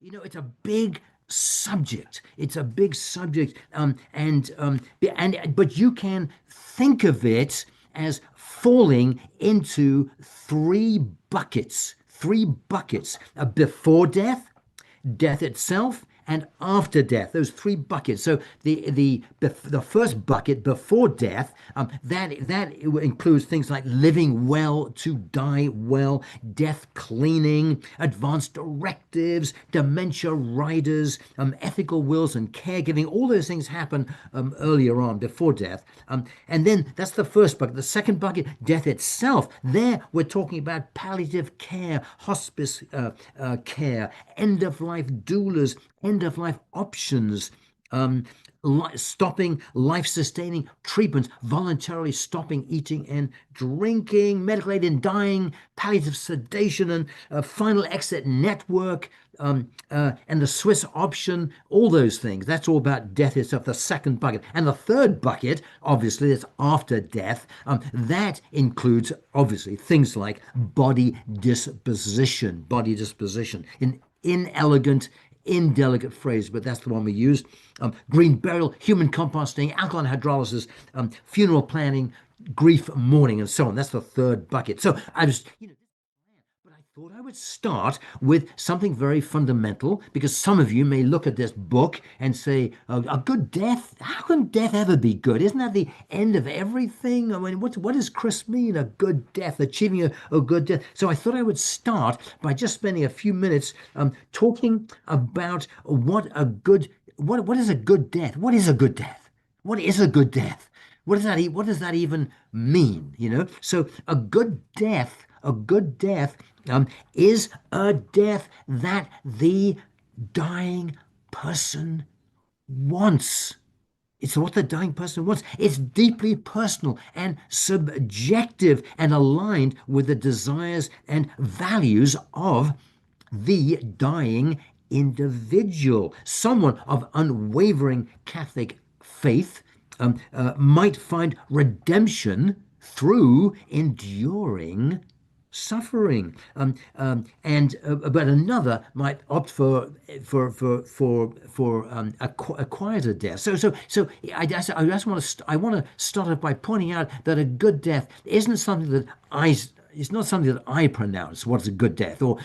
It's a big subject. It's a big subject, but you can think of it as falling into three buckets. Three buckets: before death, death itself, and after death. Those three buckets. So the first bucket, before death, that includes things like living well to die well, death cleaning, advanced directives, dementia riders, ethical wills and caregiving. All those things happen earlier on, before death. And then that's the first bucket. The second bucket, death itself. There we're talking about palliative care, hospice care, end of life doulas, end of life options, stopping life sustaining treatments, voluntarily stopping eating and drinking, medical aid in dying, palliative sedation, and final exit network. And the Swiss option, all those things. That's all about death itself, the second bucket. And the third bucket, obviously, is after death. That includes, obviously, things like body disposition, inelegant, indelicate phrase, but that's the one we use. Green burial, human composting, alkaline hydrolysis, funeral planning, grief mourning, and so on. That's the third bucket. So I was, but I thought I would start with something very fundamental, because some of you may look at this book and say, a good death? How can death ever be good? Isn't that the end of everything? I mean, what does Chris mean, a good death, achieving a good death? So I thought I would start by just spending a few minutes talking about what is a good death? What is a good death? What is a good death? What does that even mean? So a good death is a death that the dying person wants. It's what the dying person wants. It's deeply personal and subjective and aligned with the desires and values of the dying individual. Someone of unwavering Catholic faith might find redemption through enduring suffering, and but another might opt for a quieter death. So I want to start off by pointing out that a good death isn't something that it's not something that I pronounce what's a good death, or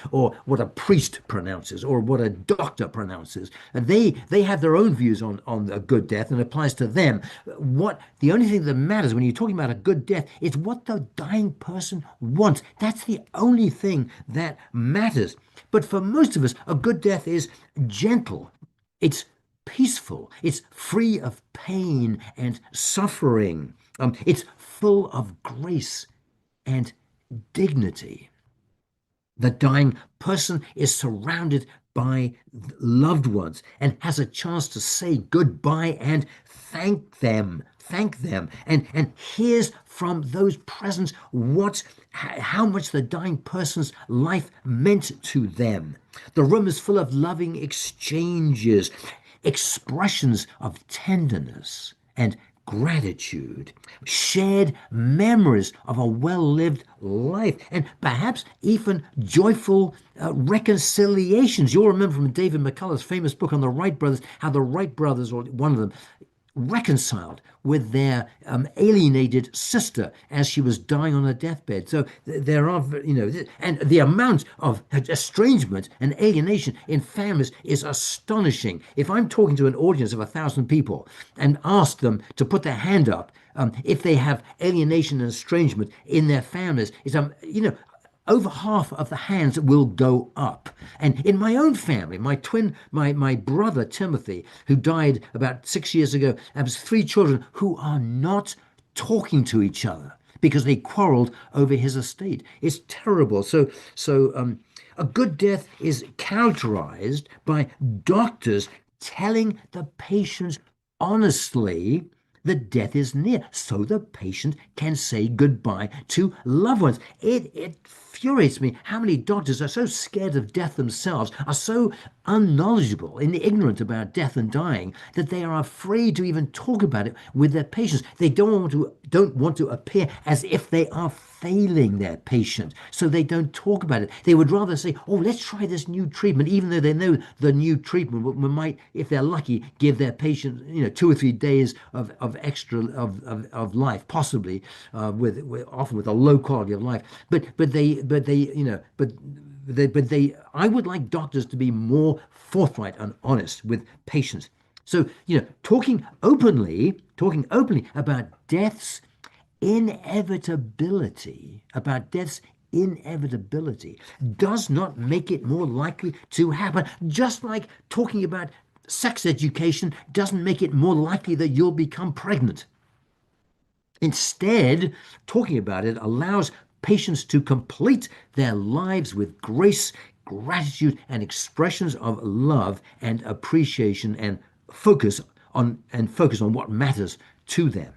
what a priest pronounces, or what a doctor pronounces. And they have their own views on a good death, and it applies to them. The only thing that matters when you're talking about a good death is what the dying person wants. That's the only thing that matters. But for most of us, a good death is gentle. It's peaceful. It's free of pain and suffering. It's full of grace and dignity. The dying person is surrounded by loved ones and has a chance to say goodbye and thank them, and hears from those present how much the dying person's life meant to them. The room is full of loving exchanges, expressions of tenderness and gratitude, shared memories of a well-lived life, and perhaps even joyful reconciliations. You'll remember from David McCullough's famous book on the Wright brothers, how the Wright brothers, or one of them, reconciled with their alienated sister as she was dying on her deathbed. So there are, and the amount of estrangement and alienation in families is astonishing. If I'm talking to an audience of 1,000 people and ask them to put their hand up if they have alienation and estrangement in their families, over half of the hands will go up. And in my own family, my brother Timothy, who died about 6 years ago, has 3 children who are not talking to each other because they quarreled over his estate. It's terrible. So a good death is characterized by doctors telling the patient honestly that death is near, so the patient can say goodbye to loved ones. It infuriates me how many doctors are so scared of death themselves, are so unknowledgeable and ignorant about death and dying that they are afraid to even talk about it with their patients. They don't want to appear as if they are failing their patient, so they don't talk about it. They would rather say, "Oh, let's try this new treatment," even though they know the new treatment might, if they're lucky, give their patient, 2 or 3 days of extra of life, possibly with often with a low quality of life. But I would like doctors to be more forthright and honest with patients. So, talking openly about death's inevitability does not make it more likely to happen. Just like talking about sex education doesn't make it more likely that you'll become pregnant. Instead, talking about it allows patients to complete their lives with grace, gratitude, and expressions of love and appreciation, and focus on what matters to them.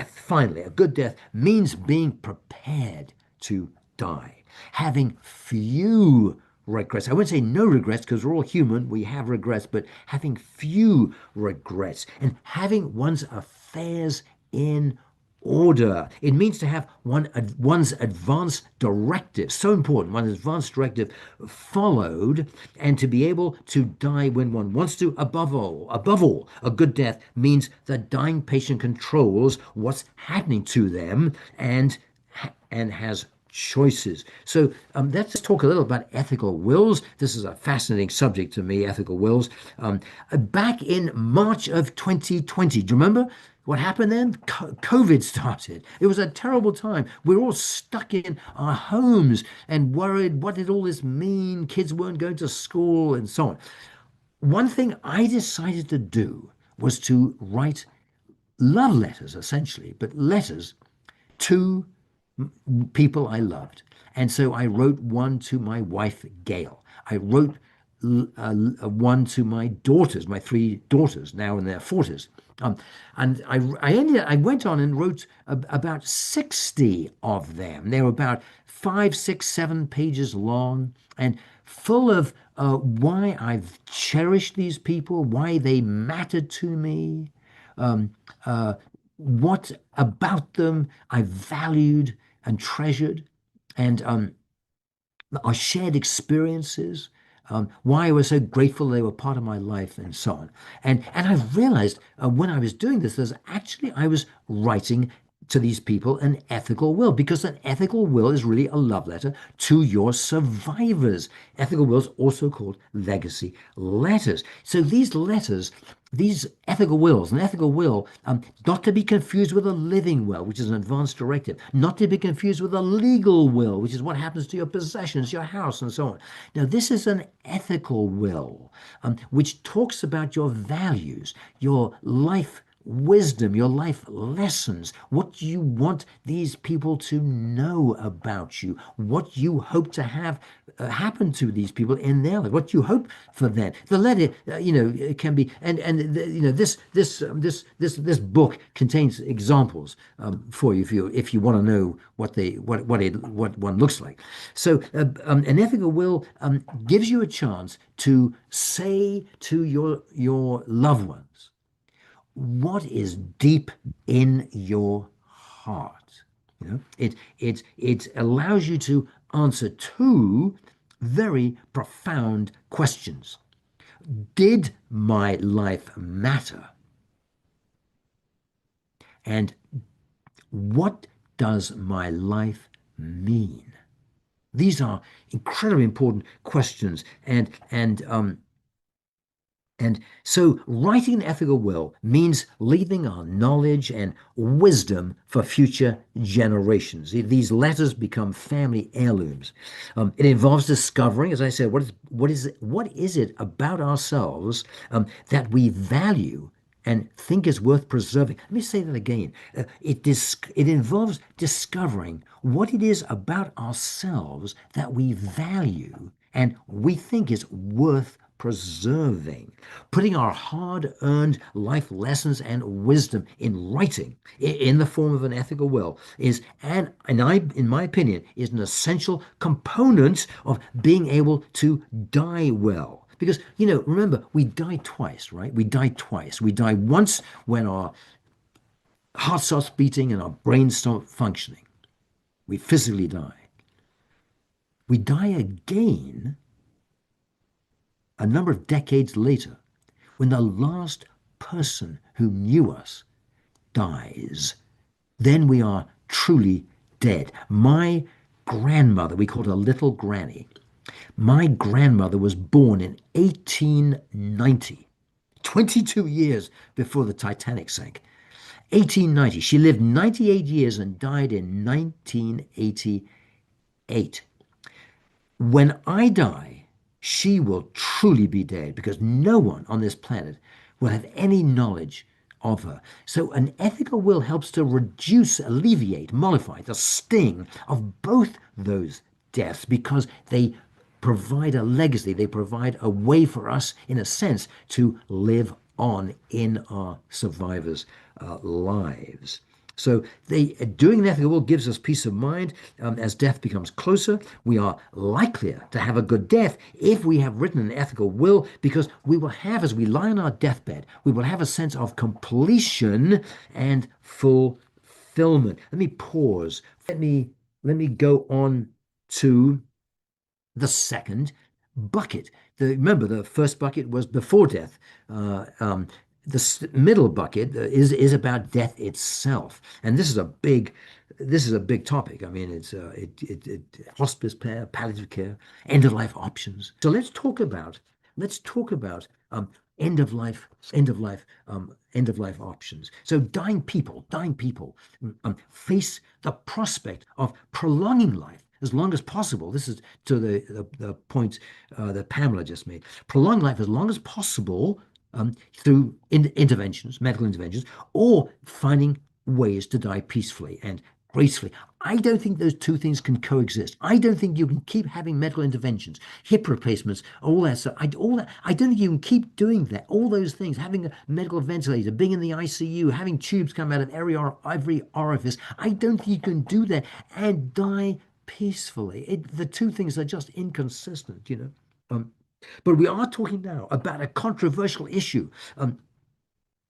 Finally, a good death means being prepared to die, having few regrets. I wouldn't say no regrets because we're all human, we have regrets, but having few regrets and having one's affairs in order. It means to have one's advance directive, so important, one's advance directive followed, and to be able to die when one wants to. Above all, a good death means the dying patient controls what's happening to them and has choices. So let's talk a little about ethical wills. This is a fascinating subject to me, ethical wills. Back in March of 2020, do you remember what happened then? COVID started. It was a terrible time. We were all stuck in our homes and worried, what did all this mean? Kids weren't going to school and so on. One thing I decided to do was to write love letters, essentially, but letters to people I loved. And so I wrote one to my wife, Gail. I wrote one to my daughters, my 3 daughters, now in their 40s. And I went on and wrote about 60 of them. They were about 5, 6, 7 pages long and full of why I've cherished these people, why they mattered to me, um, uh, what about them I valued and treasured, and our shared experiences, why I was so grateful they were part of my life, and so on. And I realized when I was doing this, I was writing to these people an ethical will, because an ethical will is really a love letter to your survivors. Ethical wills, also called legacy letters. So these letters, these ethical wills, an ethical will, not to be confused with a living will, which is an advance directive, not to be confused with a legal will, which is what happens to your possessions, your house, and so on. Now, this is an ethical will, which talks about your values, your life wisdom, your life lessons, what you want these people to know about you, what you hope to have happen to these people in their life, what you hope for them. The letter, it can be, this book contains examples for you if you want to know what one looks like. So an ethical will gives you a chance to say to your loved ones what is deep in your heart. It allows you to answer 2 very profound questions. Did my life matter? And what does my life mean? These are incredibly important questions, and so writing an ethical will means leaving our knowledge and wisdom for future generations. These letters become family heirlooms. It involves discovering, as I said, what is it about ourselves that we value and think is worth preserving. Let me say that again. It involves discovering what it is about ourselves that we value and we think is worth preserving, putting our hard-earned life lessons and wisdom in writing in the form of an ethical will is, in my opinion, is an essential component of being able to die well. Because, remember, we die twice, right? We die twice. We die once when our heart starts beating and our brains start functioning. We physically die. We die again a number of decades later when the last person who knew us dies. Then we are truly dead. My grandmother, we called her Little Granny. My grandmother was born in 1890, 22 years before the Titanic sank. 1890. She lived 98 years and died in 1988. When I die, she will truly be dead because no one on this planet will have any knowledge of her. So an ethical will helps to reduce, alleviate, mollify the sting of both those deaths because they provide a legacy. They provide a way for us, in a sense, to live on in our survivors' lives. So doing an ethical will gives us peace of mind. As death becomes closer, we are likelier to have a good death if we have written an ethical will, because we will have, as we lie on our deathbed, we will have a sense of completion and fulfillment. Let me pause. Let me go on to the second bucket. Remember, the first bucket was before death. The middle bucket is about death itself, and this is a big topic. I mean, it's hospice care, palliative care, end of life options. So let's talk about end of life options. So dying people face the prospect of prolonging life as long as possible. This is to the point that Pamela just made. Prolong life as long as possible through interventions, medical interventions, or finding ways to die peacefully and gracefully. I don't think those two things can coexist. I don't think you can keep having medical interventions, hip replacements, all that stuff. I don't think you can keep doing that. All those things, having a medical ventilator, being in the ICU, having tubes come out of every orifice. I don't think you can do that and die peacefully. The two things are just inconsistent. But we are talking now about a controversial issue,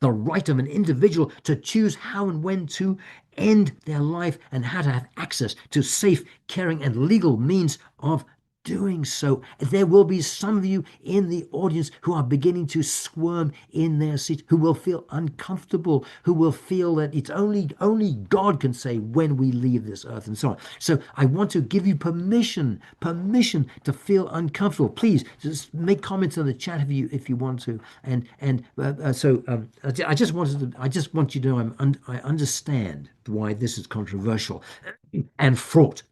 the right of an individual to choose how and when to end their life and how to have access to safe, caring, and legal means of doing so. There will be some of you in the audience who are beginning to squirm in their seats, who will feel uncomfortable, who will feel that it's only God can say when we leave this earth and so on. So I want to give you permission to feel uncomfortable. Please just make comments in the chat if you want to. I just want you to know I understand why this is controversial and fraught.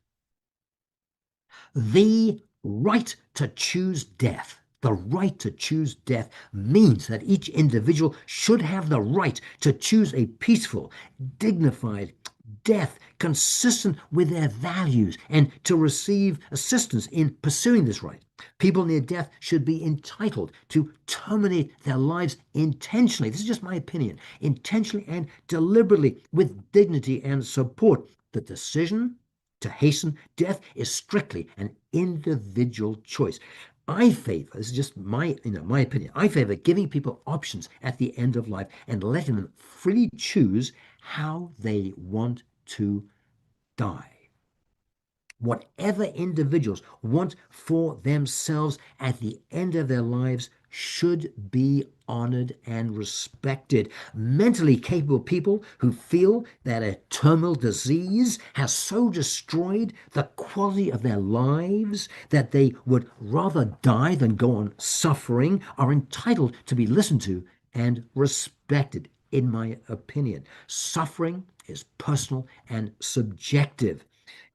The right to choose death. The right to choose death means that each individual should have the right to choose a peaceful, dignified death consistent with their values and to receive assistance in pursuing this right. People near death should be entitled to terminate their lives intentionally. This is just my opinion. Intentionally and deliberately with dignity and support. The decision to hasten death is strictly an individual choice. I favor, this is just my opinion, I favor giving people options at the end of life and letting them freely choose how they want to die. Whatever individuals want for themselves at the end of their lives should be honored and respected. Mentally capable people who feel that a terminal disease has so destroyed the quality of their lives that they would rather die than go on suffering are entitled to be listened to and respected, in my opinion. Suffering is personal and subjective.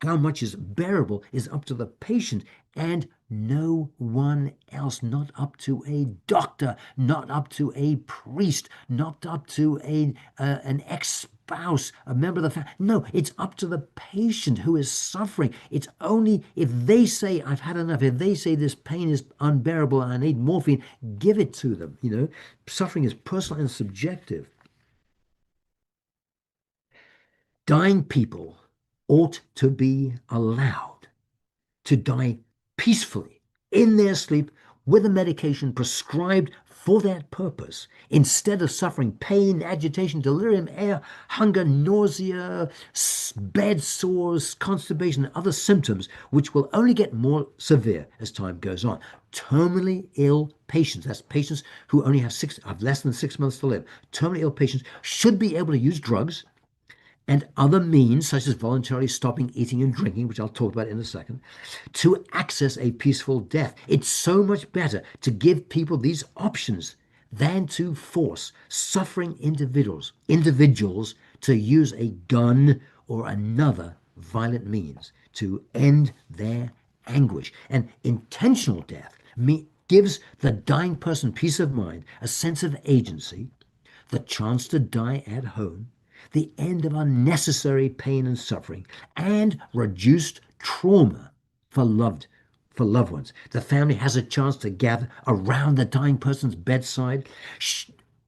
How much is bearable is up to the patient and no one else, not up to a doctor, not up to a priest, not up to an expert spouse, a member of the family. No, it's up to the patient who is suffering. It's only if they say, I've had enough, if they say this pain is unbearable and I need morphine, give it to them. Suffering is personal and subjective. Dying people ought to be allowed to die peacefully in their sleep with a medication prescribed for that purpose, instead of suffering pain, agitation, delirium, air, hunger, nausea, bed sores, constipation, and other symptoms, which will only get more severe as time goes on. Terminally ill patients, that's patients who only have less than 6 months to live, terminally ill patients should be able to use drugs and other means, such as voluntarily stopping eating and drinking, which I'll talk about in a second, to access a peaceful death. It's so much better to give people these options than to force suffering individuals to use a gun or another violent means to end their anguish. And intentional death gives the dying person peace of mind, a sense of agency, the chance to die at home, the end of unnecessary pain and suffering, and reduced trauma for loved ones. The family has a chance to gather around the dying person's bedside,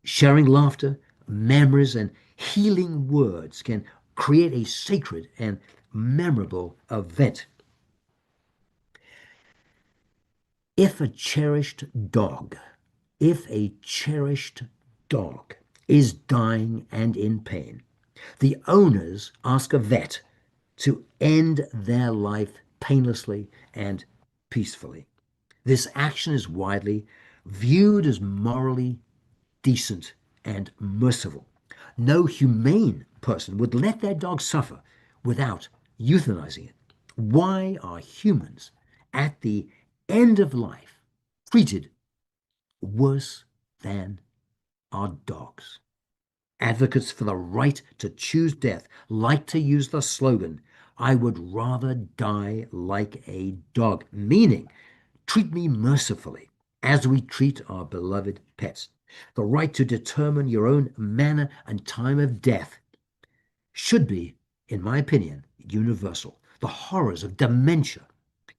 sharing laughter, memories, and healing words can create a sacred and memorable event. If a cherished dog, if a cherished dog is dying and in pain, the owners ask a vet to end their life painlessly and peacefully. This action is widely viewed as morally decent and merciful. No humane person would let their dog suffer without euthanizing it. Why are humans at the end of life treated worse than our dogs? Advocates for the right to choose death like to use the slogan, I would rather die like a dog, meaning treat me mercifully as we treat our beloved pets. The right to determine your own manner and time of death should be, in my opinion, universal. The horrors of dementia,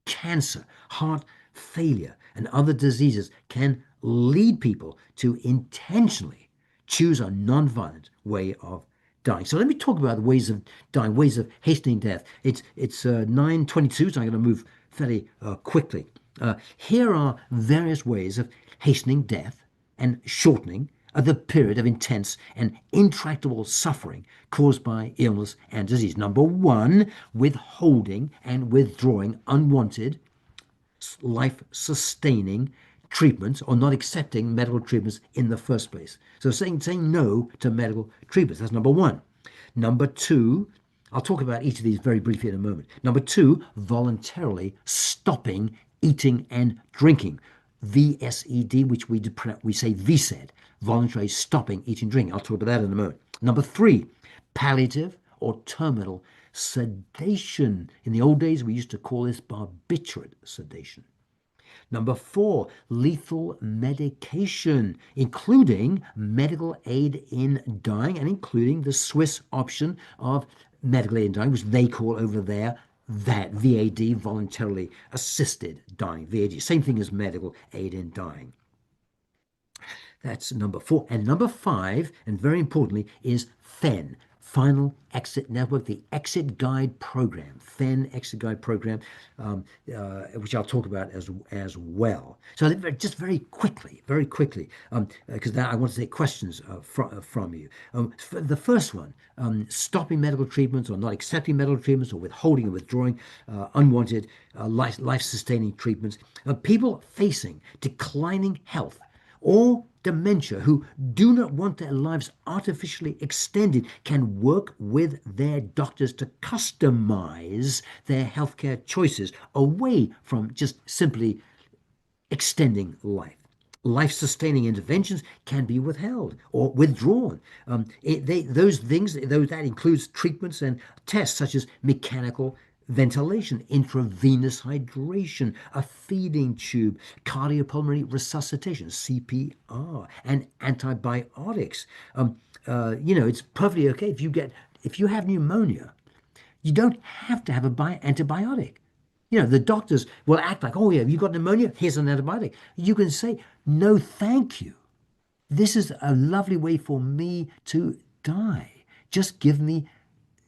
cancer, heart failure, and other diseases can lead people to intentionally choose a non-violent way of dying. So let me talk about the ways of dying, ways of hastening death. It's 9:22, so I'm going to move fairly quickly. Here are various ways of hastening death and shortening the period of intense and intractable suffering caused by illness and disease. Number one, withholding and withdrawing unwanted life-sustaining treatments or not accepting medical treatments in the first place. So saying no to medical treatments, that's number one. Number two, I'll talk about each of these very briefly in a moment. Number two, voluntarily stopping eating and drinking. VSED, which we say VSED, voluntary stopping eating and drinking. I'll talk about that in a moment. Number three, palliative or terminal sedation. In the old days, we used to call this barbiturate sedation. Number four, lethal medication, including medical aid in dying and including the Swiss option of medical aid in dying, which they call over there that VAD, voluntarily assisted dying, VAD, same thing as medical aid in dying. That's number four. And number five, and very importantly, is FEN, Final Exit Network, the Exit Guide Program, FEN Exit Guide Program, which I'll talk about as well. So just very quickly, because now I want to take questions from you. The first one, stopping medical treatments or not accepting medical treatments or withholding and withdrawing unwanted life-sustaining treatments. People facing declining health or dementia who do not want their lives artificially extended can work with their doctors to customize their healthcare choices away from just simply extending life. Life-sustaining interventions can be withheld or withdrawn. That includes treatments and tests such as mechanical ventilation, intravenous hydration, a feeding tube, cardiopulmonary resuscitation, CPR, and antibiotics. It's perfectly okay if you have pneumonia, you don't have to have a antibiotic. The doctors will act like, oh yeah, you got pneumonia, here's an antibiotic. You can say, no, thank you. This is a lovely way for me to die. Just give me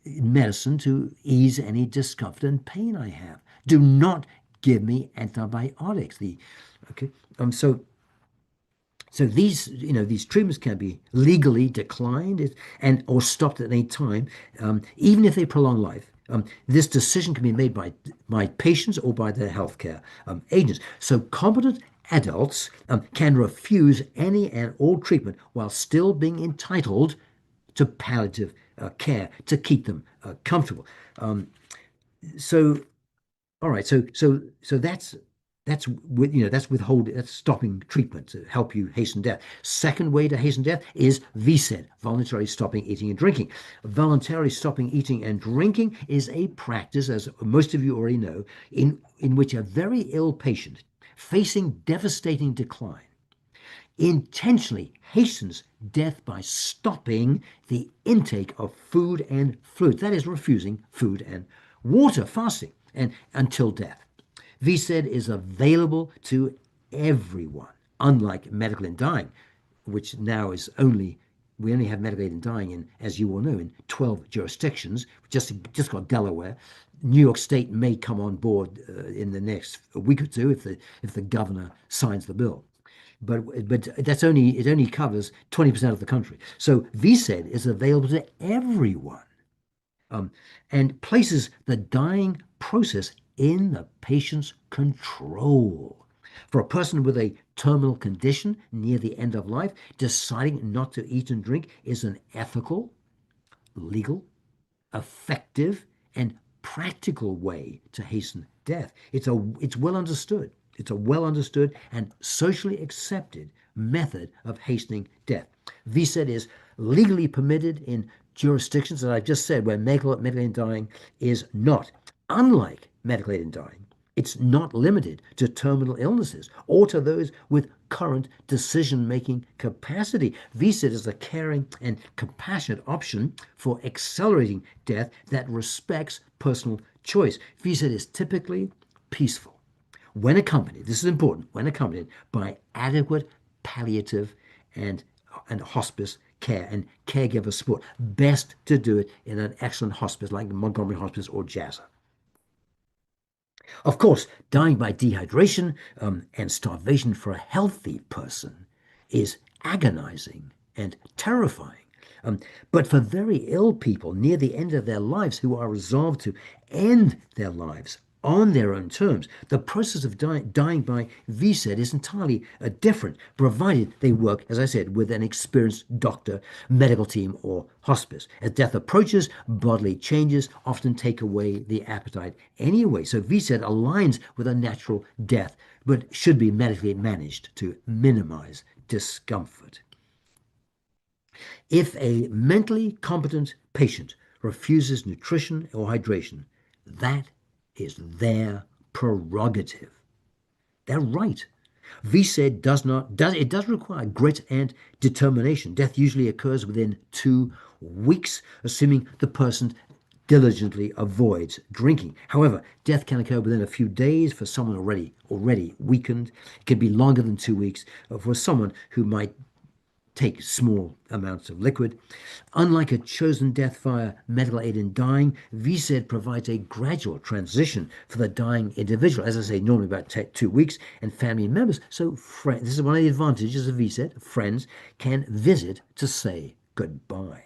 medicine to ease any discomfort and pain I have. Do not give me antibiotics. Okay. So these treatments can be legally declined and or stopped at any time, even if they prolong life. This decision can be made by patients or by their healthcare agents. So competent adults can refuse any and all treatment while still being entitled to palliative care to keep them comfortable. So all right, so that's withholding, that's stopping treatment to help you hasten death. Second way to hasten death is VSED, voluntarily stopping eating and drinking. Voluntarily stopping eating and drinking is a practice, as most of you already know, in which a very ill patient facing devastating decline intentionally hastens death by stopping the intake of food and fluid. That is, refusing food and water, fasting, and until death. VSED is available to everyone, unlike medical and dying, which now is we only have medical aid in dying in, as you all know, in 12 jurisdictions. Just got Delaware. New York State may come on board in the next week or two if the governor signs the bill. But it only covers 20% of the country. So VSED is available to everyone, and places the dying process in the patient's control. For a person with a terminal condition near the end of life, deciding not to eat and drink is an ethical, legal, effective, and practical way to hasten death. It's well understood. It's a well understood and socially accepted method of hastening death. VSED is legally permitted in jurisdictions that I've just said where medical aid in dying is not. Unlike medical aid in dying, it's not limited to terminal illnesses or to those with current decision-making capacity. VSED is a caring and compassionate option for accelerating death that respects personal choice. VSED is typically peaceful when accompanied, this is important, when accompanied by adequate palliative and hospice care and caregiver support. Best to do it in an excellent hospice like Montgomery Hospice or JASA. Of course, dying by dehydration and starvation for a healthy person is agonizing and terrifying. But for very ill people near the end of their lives who are resolved to end their lives on their own terms, the process of dying by VSED is entirely different, provided they work, as I said, with an experienced doctor, medical team, or hospice. As death approaches, bodily changes often take away the appetite anyway. So VSED aligns with a natural death, but should be medically managed to minimize discomfort. If a mentally competent patient refuses nutrition or hydration, that is their prerogative. They're right. VSED does require grit and determination. Death usually occurs within 2 weeks, assuming the person diligently avoids drinking. However, death can occur within a few days for someone already weakened. It can be longer than 2 weeks for someone who might take small amounts of liquid. Unlike a chosen death via medical aid in dying, VSED provides a gradual transition for the dying individual. As I say, normally about 2 weeks, and family members. So this is one of the advantages of VSED. Friends can visit to say goodbye.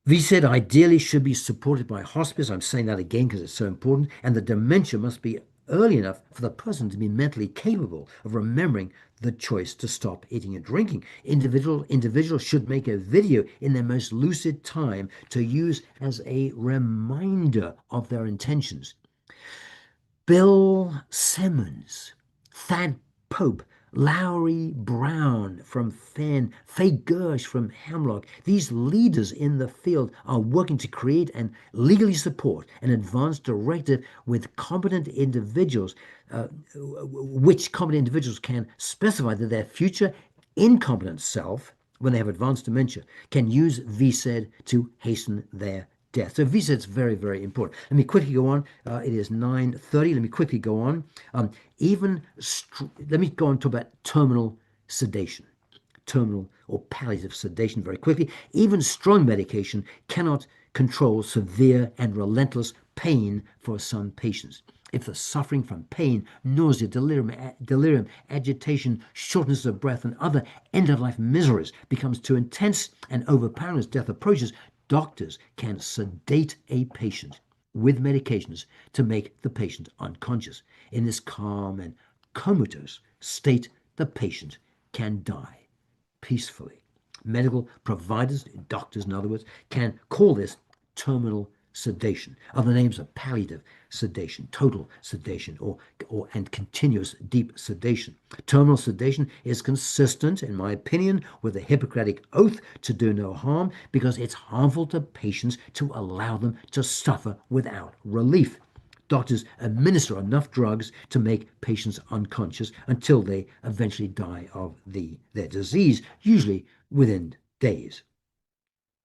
VSED ideally should be supported by hospice. I'm saying that again because it's so important. And the dementia must be early enough for the person to be mentally capable of remembering the choice to stop eating and drinking. Individuals should make a video in their most lucid time to use as a reminder of their intentions. Bill Simmons, Thad Pope, Lowry Brown from Fenn, Faye Gersh from Hemlock. These leaders in the field are working to create and legally support an advanced directive with competent individuals, which competent individuals can specify that their future incompetent self, when they have advanced dementia, can use VSED to hasten their death. So VSED is very, very important. Let me quickly go on. It is 9:30. Let me quickly go on. Let me go on to talk about terminal sedation, terminal or palliative sedation very quickly. Even strong medication cannot control severe and relentless pain for some patients. If the suffering from pain, nausea, delirium, agitation, shortness of breath, and other end-of-life miseries becomes too intense and overpowering as death approaches, doctors can sedate a patient with medications to make the patient unconscious. In this calm and comatose state, the patient can die peacefully. Medical providers, doctors in other words, can call this terminal sedation. Other names are palliative sedation, total sedation, or and continuous deep sedation. Terminal sedation is consistent, in my opinion, with the Hippocratic oath to do no harm because it's harmful to patients to allow them to suffer without relief. Doctors administer enough drugs to make patients unconscious until they eventually die of their disease, usually within days.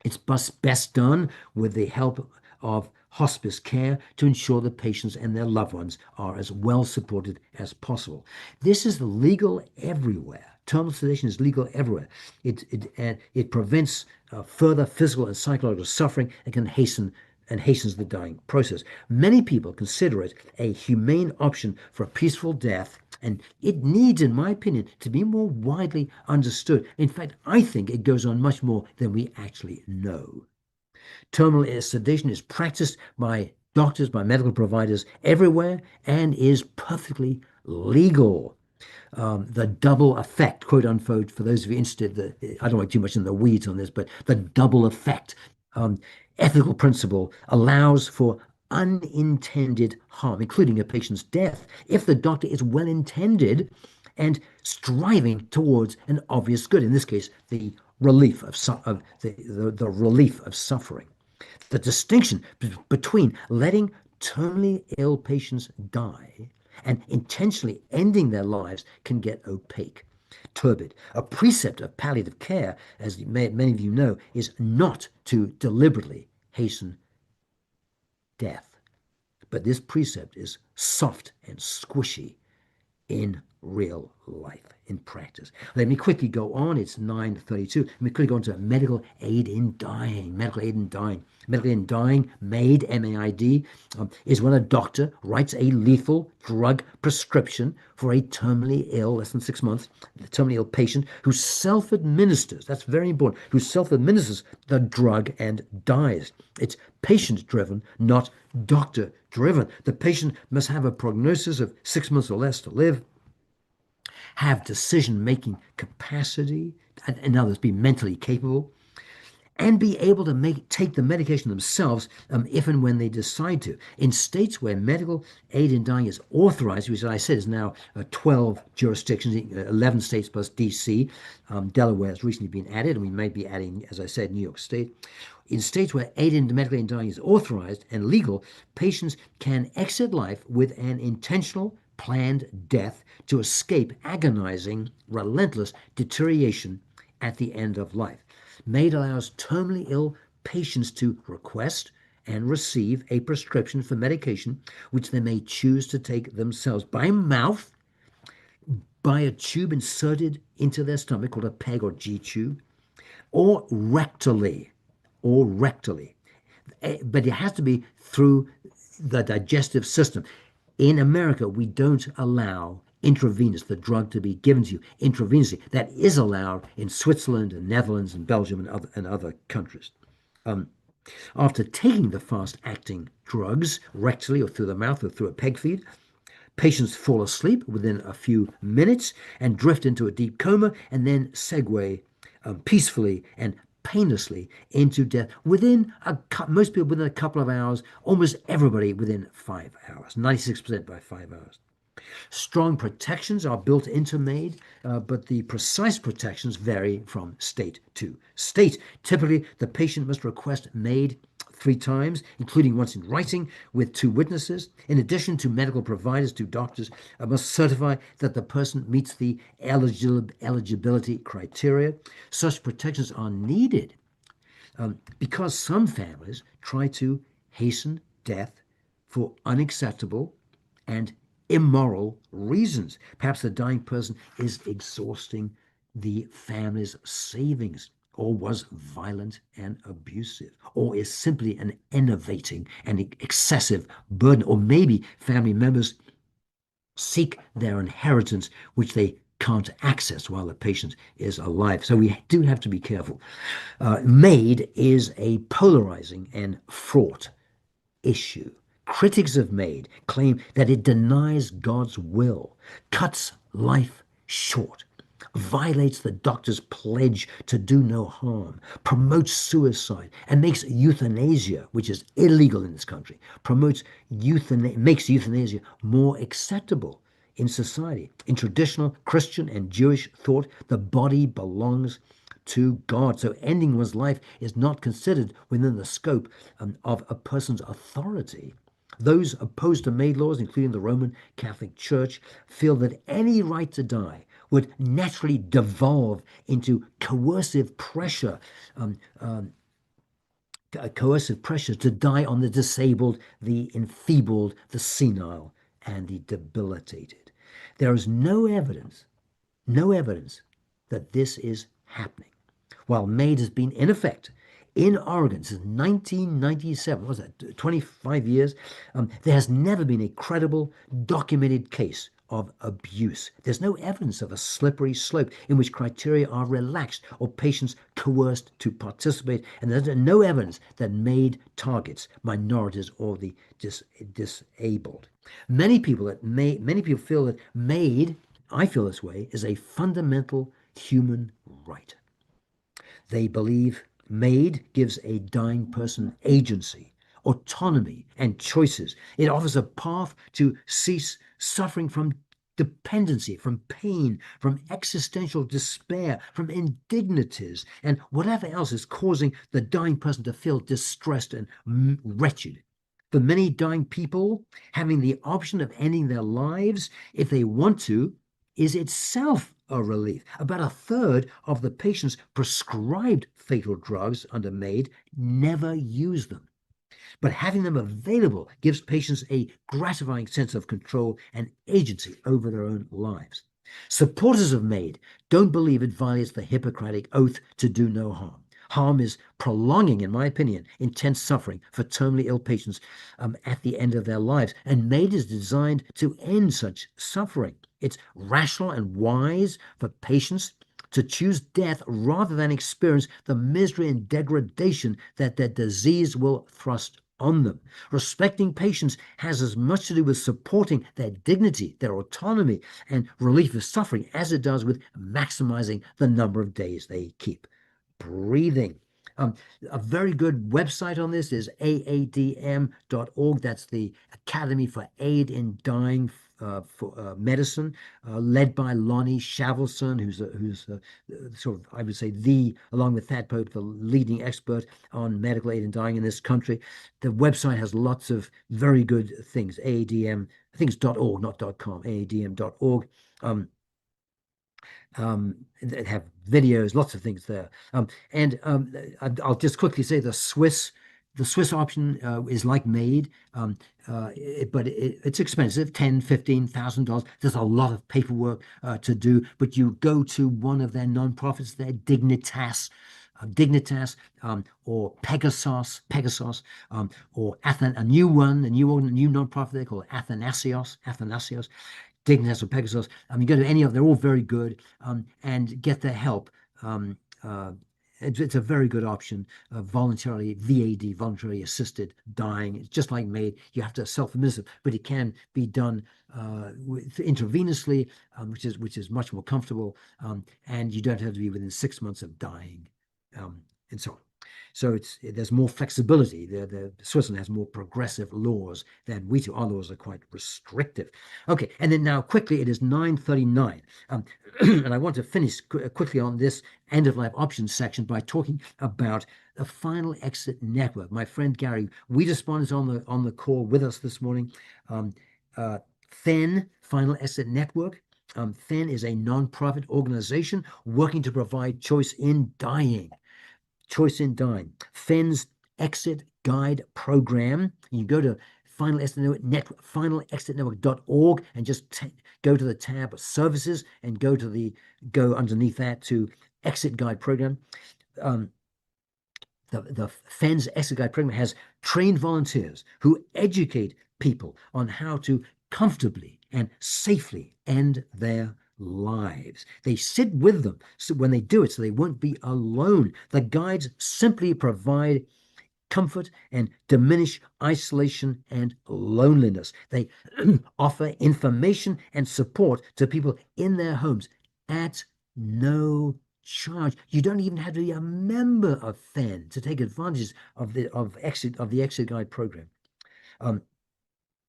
It's best done with the help of hospice care to ensure the patients and their loved ones are as well supported as possible. This is legal everywhere. Terminal sedation is legal everywhere. It prevents further physical and psychological suffering and can hastens the dying process. Many people consider it a humane option for a peaceful death, and it needs, in my opinion, to be more widely understood. In fact, I think it goes on much more than we actually know. Terminal sedation is practiced by doctors, by medical providers everywhere, and is perfectly legal. The double effect, quote unquote, for those of you interested, I don't want too much in the weeds on this, but the double effect ethical principle allows for unintended harm, including a patient's death, if the doctor is well intended and striving towards an obvious good. In this case, the relief of the relief of suffering. The distinction between letting terminally ill patients die and intentionally ending their lives can get opaque, turbid. A precept of palliative care, as many of you know, is not to deliberately hasten death. But this precept is soft and squishy in real life, in practice. Let me quickly go on. It's 9:32. Let me quickly go on to medical aid in dying. Medical aid in dying. Medical aid in dying, MAID, M-A-I-D, is when a doctor writes a lethal drug prescription for a terminally ill, less than 6 months, the terminally ill patient who self-administers, that's very important, who self-administers the drug and dies. It's patient-driven, not doctor-driven. The patient must have a prognosis of 6 months or less to live, have decision-making capacity, and in others, be mentally capable, and be able to take the medication themselves if and when they decide to. In states where medical aid in dying is authorized, which I said is now 12 jurisdictions, 11 states plus DC, Delaware has recently been added, and we may be adding, as I said, New York State. In states where aid in medical aid in dying is authorized and legal, patients can exit life with an intentional, planned death to escape agonizing, relentless deterioration at the end of life. MAID allows terminally ill patients to request and receive a prescription for medication, which they may choose to take themselves by mouth, by a tube inserted into their stomach called a PEG or G tube, or rectally, But it has to be through the digestive system. In America, we don't allow intravenous, the drug to be given to you intravenously. That is allowed in Switzerland and Netherlands and Belgium and other countries. After taking the fast-acting drugs rectally or through the mouth or through a peg feed, patients fall asleep within a few minutes and drift into a deep coma and then segue peacefully and painlessly into death most people within a couple of hours, almost everybody within 5 hours, 96% by 5 hours. Strong protections are built into MAID, but the precise protections vary from state to state. Typically, the patient must request MAID 3 times, including once in writing with 2 witnesses. In addition to medical providers, to doctors must certify that the person meets the eligibility criteria. Such protections are needed because some families try to hasten death for unacceptable and immoral reasons. Perhaps the dying person is exhausting the family's savings, or was violent and abusive, or is simply an enervating and excessive burden, or maybe family members seek their inheritance, which they can't access while the patient is alive. So we do have to be careful. MAID is a polarizing and fraught issue. Critics of MAID claim that it denies God's will, cuts life short, violates the doctor's pledge to do no harm, promotes suicide, and makes euthanasia, which is illegal in this country, makes euthanasia more acceptable in society. In traditional Christian and Jewish thought, the body belongs to God. So ending one's life is not considered within the scope of a person's authority. Those opposed to MAID laws, including the Roman Catholic Church, feel that any right to die would naturally devolve into um, um, coercive pressure to die on the disabled, the enfeebled, the senile, and the debilitated. There is no evidence that this is happening. While MAID has been in effect in Oregon since 1997, what was that, 25 years, there has never been a credible, documented case of abuse. There's no evidence of a slippery slope in which criteria are relaxed or patients coerced to participate, and there's no evidence that MAID targets minorities or the disabled. Many people feel that MAID, I feel this way, is a fundamental human right. They believe MAID gives a dying person agency, autonomy, and choices. It offers a path to cease suffering from dependency, from pain, from existential despair, from indignities, and whatever else is causing the dying person to feel distressed and wretched. For many dying people, having the option of ending their lives if they want to is itself a relief. About a third of the patients prescribed fatal drugs under MAID never use them. But having them available gives patients a gratifying sense of control and agency over their own lives. Supporters of MAID don't believe it violates the Hippocratic oath to do no harm. Harm is prolonging, in my opinion, intense suffering for terminally ill patients at the end of their lives. And MAID is designed to end such suffering. It's rational and wise for patients to choose death rather than experience the misery and degradation that their disease will thrust on them. Respecting patients has as much to do with supporting their dignity, their autonomy, and relief of suffering as it does with maximizing the number of days they keep breathing. A very good website on this is aadm.org. That's the Academy for Aid in Dying for Medicine, led by Lonnie Shavelson, who's sort of, I would say, along with Thad Pope, the leading expert on medical aid in dying in this country. The website has lots of very good things. AADM, I think it's .org, not .com, aadm.org. They have videos, lots of things there. I'll just quickly say the Swiss option is like MAID, but it's expensive, $10,000-$15,000. There's a lot of paperwork to do, but you go to one of their nonprofits, their Dignitas, or Pegasus, or a new nonprofit they call Athanasios. Dignitas or Pegasus. Go to any of them. They're all very good, and get their help. It's a very good option. Voluntarily, VAD, voluntarily assisted dying. It's just like MAID. You have to self-administer, but it can be done intravenously, which is much more comfortable, and you don't have to be within 6 months of dying, and so on. So there's more flexibility. Switzerland has more progressive laws than we do. Our laws are quite restrictive. Okay, and then now quickly, it is 9:39. And I want to finish quickly on this end of life options section by talking about the final exit network. My friend Gary Wiederspan is on the call with us this morning. FEN, Final Exit Network. FEN is a non-profit organization working to provide choice in dying. Choice in dying. FEN's Exit Guide Program. You go to Final Exit Network, finalexitnetwork.org, and just go to the tab Services and go underneath that to Exit Guide Program. The FEN's Exit Guide Program has trained volunteers who educate people on how to comfortably and safely end their lives. They sit with them when they do it, so they won't be alone. The guides simply provide comfort and diminish isolation and loneliness. They offer information and support to people in their homes at no charge. You don't even have to be a member of FEN to take advantage of the Exit Guide program.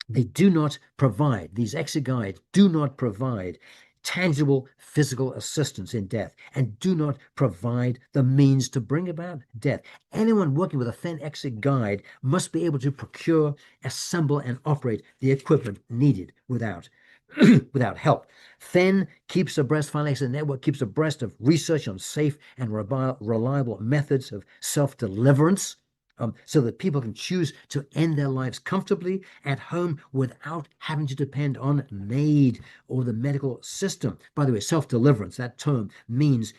These exit guides do not provide tangible physical assistance in death and do not provide the means to bring about death. Anyone working with a FEN exit guide must be able to procure, assemble, and operate the equipment needed without help. FEN keeps abreast, Final Exit Network keeps abreast of research on safe and reliable methods of self-deliverance, so that people can choose to end their lives comfortably at home without having to depend on MAID or the medical system. By the way, self-deliverance, that term means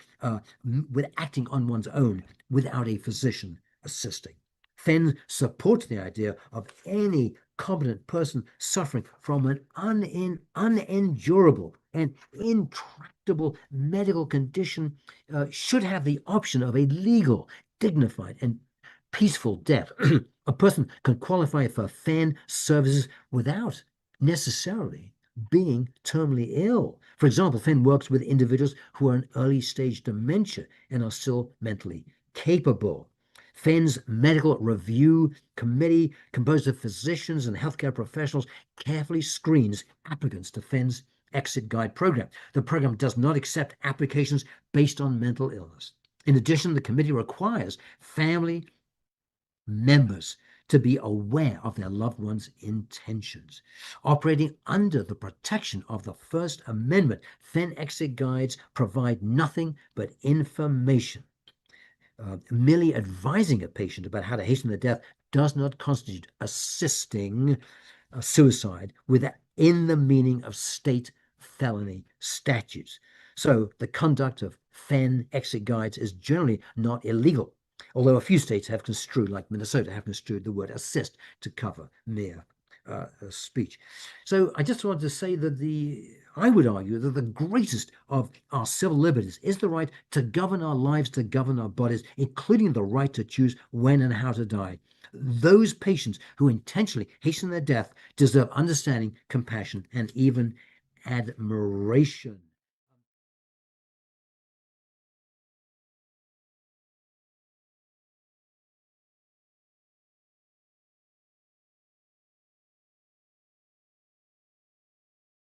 with acting on one's own without a physician assisting. FEN supports the idea of any competent person suffering from an unendurable and intractable medical condition should have the option of a legal, dignified, and peaceful death. A person can qualify for FEN services without necessarily being terminally ill. For example, FEN works with individuals who are in early stage dementia and are still mentally capable. FEN's medical review committee, composed of physicians and healthcare professionals, carefully screens applicants to FEN's Exit Guide program. The program does not accept applications based on mental illness. In addition, the committee requires family members to be aware of their loved one's intentions. Operating under the protection of the First Amendment, FEN exit guides provide nothing but information. Merely advising a patient about how to hasten their death does not constitute assisting suicide within the meaning of state felony statutes. So the conduct of FEN exit guides is generally not illegal, although a few states have construed, like Minnesota, have construed the word assist to cover mere speech. So I just wanted to say that I would argue that the greatest of our civil liberties is the right to govern our lives, to govern our bodies, including the right to choose when and how to die. Those patients who intentionally hasten their death deserve understanding, compassion, and even admiration.